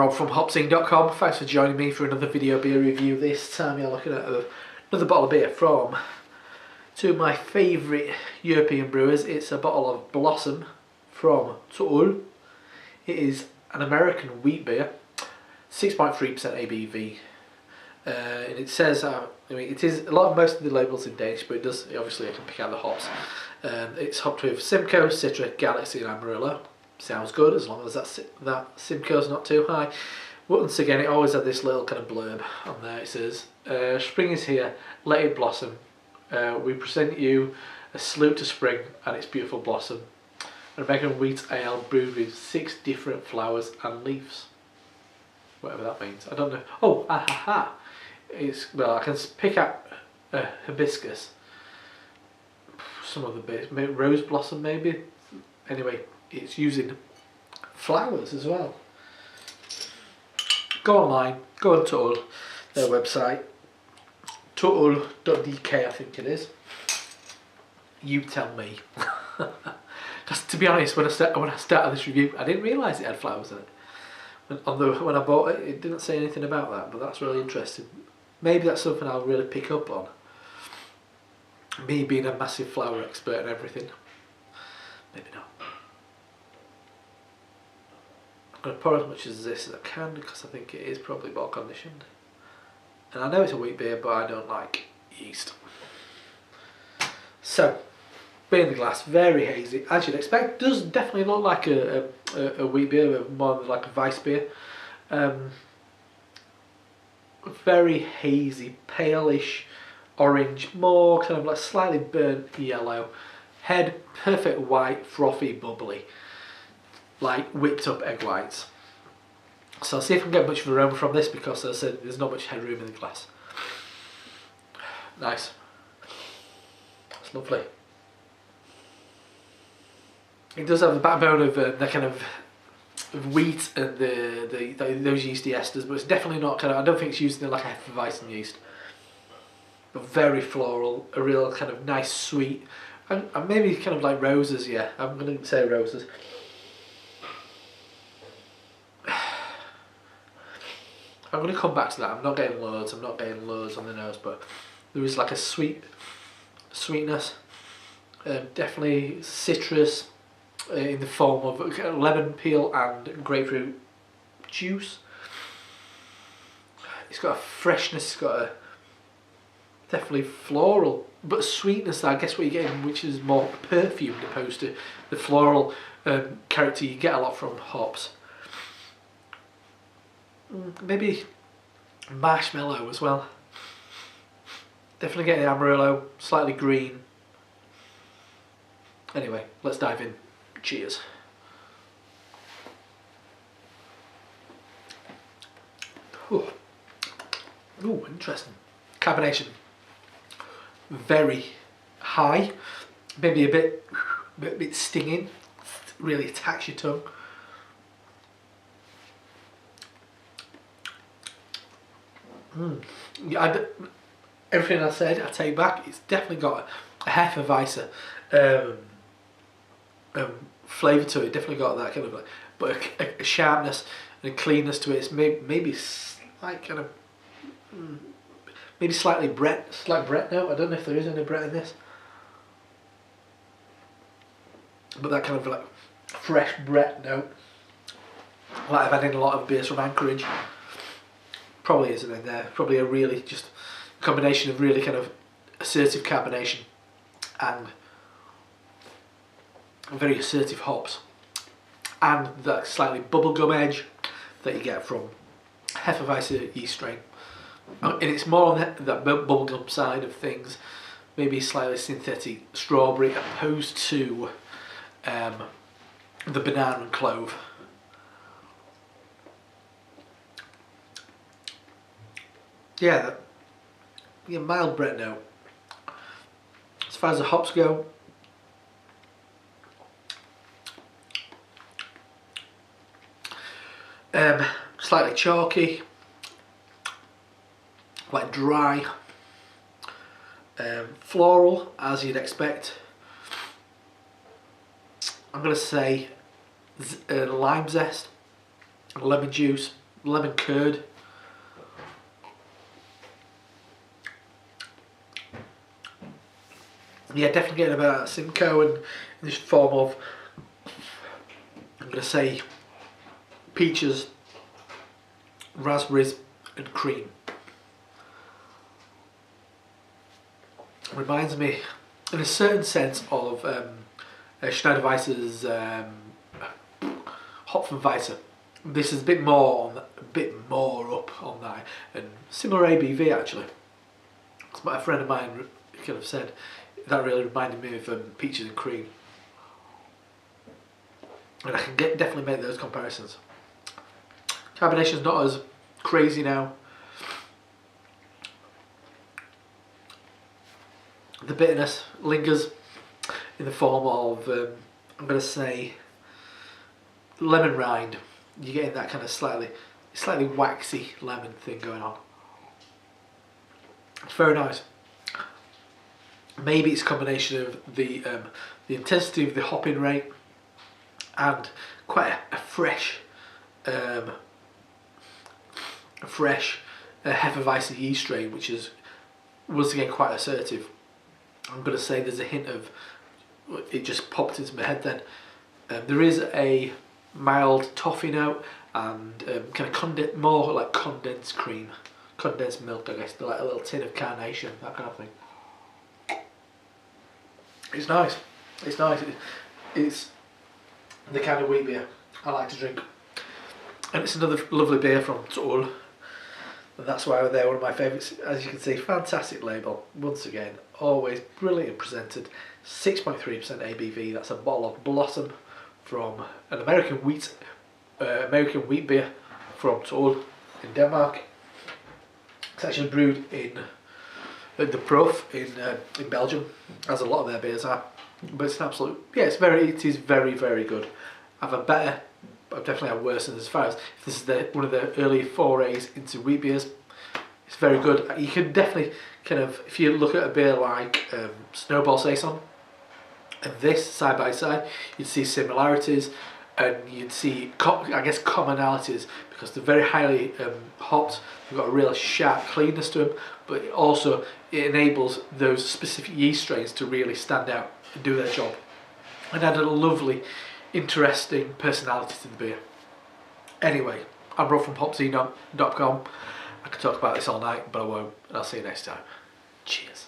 Rob from HopZine.com. Thanks for joining me for another video beer review. This time you're looking at another bottle of beer from two of my favourite European brewers. It's a bottle of Blossom from Tuul. It is an American wheat beer, 6.3% ABV. And it says, it is most of the labels in Danish, but it does, obviously I can pick out the hops. It's hopped with Simcoe, Citra, Galaxy and Amarillo. Sounds good as long as that Simcoe's not too high. Once again, it always had this little kind of blurb on there. It says, spring is here, let it blossom. We present you a salute to spring and its beautiful blossom. An American wheat ale brewed with 6 different flowers and leaves. Whatever that means, I don't know. Oh, ahaha. Well, I can pick out hibiscus. Some of the bits, maybe rose blossom maybe. Anyway, it's using flowers as well. Go online, go on Tuul, their website, tuul.dk I think it is. You tell me. Just to be honest, when I started this review, I didn't realise it had flowers in it. When I bought it, it didn't say anything about that, but that's really interesting. Maybe that's something I'll really pick up on. Me being a massive flower expert and everything. Maybe not. I'm going to pour as much as this as I can because I think it is probably bottle conditioned. And I know it's a wheat beer, but I don't like yeast. So, beer in the glass, very hazy, as you'd expect. Does definitely look like a wheat beer, more like a Weiss beer. Very hazy, palish orange, more kind of like slightly burnt yellow. Head, perfect white, frothy, bubbly. Like whipped up egg whites. So I'll see if I can get much of aroma from this because as I said, there's not much headroom in the glass. Nice. It's lovely. It does have the backbone of the kind of wheat and those yeasty esters, but it's definitely not kind of, I don't think it's used in like a Hefeweizen yeast. But very floral, a real kind of nice sweet, and maybe kind of like roses, yeah, I'm going to say roses. I'm going to come back to that. I'm not getting loads on the nose, but there is like a sweetness, definitely citrus in the form of lemon peel and grapefruit juice. It's got a freshness, it's got a definitely floral, but sweetness, I guess what you're getting, which is more perfumed opposed to the floral character you get a lot from hops. Maybe marshmallow as well. Definitely getting Amarillo, slightly green. Anyway, let's dive in. Cheers. Ooh, interesting. Carbonation. Very high. Maybe a bit stinging. Really attacks your tongue. Yeah, everything I said, I take back. It's definitely got a Hefeweizen flavour to it. Definitely got that kind of like, but a sharpness and a cleanness to it. It's maybe like kind of maybe slight Brett note. I don't know if there is any Brett in this, but that kind of like fresh Brett note, like I've had in a lot of beers from Anchorage. Probably isn't in there. Probably a really just combination of really kind of assertive carbonation and very assertive hops, and that slightly bubblegum edge that you get from Hefeweizen yeast strain. And it's more on that bubblegum side of things, maybe slightly synthetic strawberry opposed to the banana and clove. Yeah, mild Brett note. As far as the hops go, slightly chalky, quite dry, floral as you'd expect. I'm going to say lime zest, lemon juice, lemon curd. Yeah, definitely getting about Simcoe and in this form of, I'm going to say, peaches, raspberries and cream. Reminds me, in a certain sense, of Schneider Weiss's Hopfenweisse. This is a bit more up on that, and similar ABV actually. That's what a friend of mine kind of said. That really reminded me of peaches and cream, and I can definitely make those comparisons. Carbonation's not as crazy now. The bitterness lingers in the form of, I'm going to say, lemon rind. You're getting that kind of slightly waxy lemon thing going on. It's very nice. Maybe it's a combination of the intensity of the hopping rate and quite a fresh Hefeweizen yeast strain, which is once again quite assertive. I'm going to say there's a hint of, it just popped into my head then. There is a mild toffee note and kind of more like condensed cream, condensed milk, I guess, like a little tin of carnation, that kind of thing. It's nice. It's nice. It's the kind of wheat beer I like to drink. And it's another lovely beer from Tull. And that's why they're one of my favourites. As you can see, fantastic label. Once again, always brilliantly presented. 6.3% ABV. That's a bottle of Blossom from an American wheat beer from Tull in Denmark. It's actually brewed in the Prof in Belgium, as a lot of their beers are. But it's an absolute, yeah, it is very, very good. I've had better, but I've definitely had worse. And as far as if this is one of the early forays into wheat beers, it's very good. You can definitely kind of, if you look at a beer like Snowball Saison and this side by side, you'd see similarities and you'd see, I guess, commonalities, because they're very highly hopped. They've got a real sharp cleanness to them, but it enables those specific yeast strains to really stand out and do their job, and add a lovely, interesting personality to the beer. Anyway, I'm Rob from HopZine.com. I could talk about this all night, but I won't, and I'll see you next time. Cheers.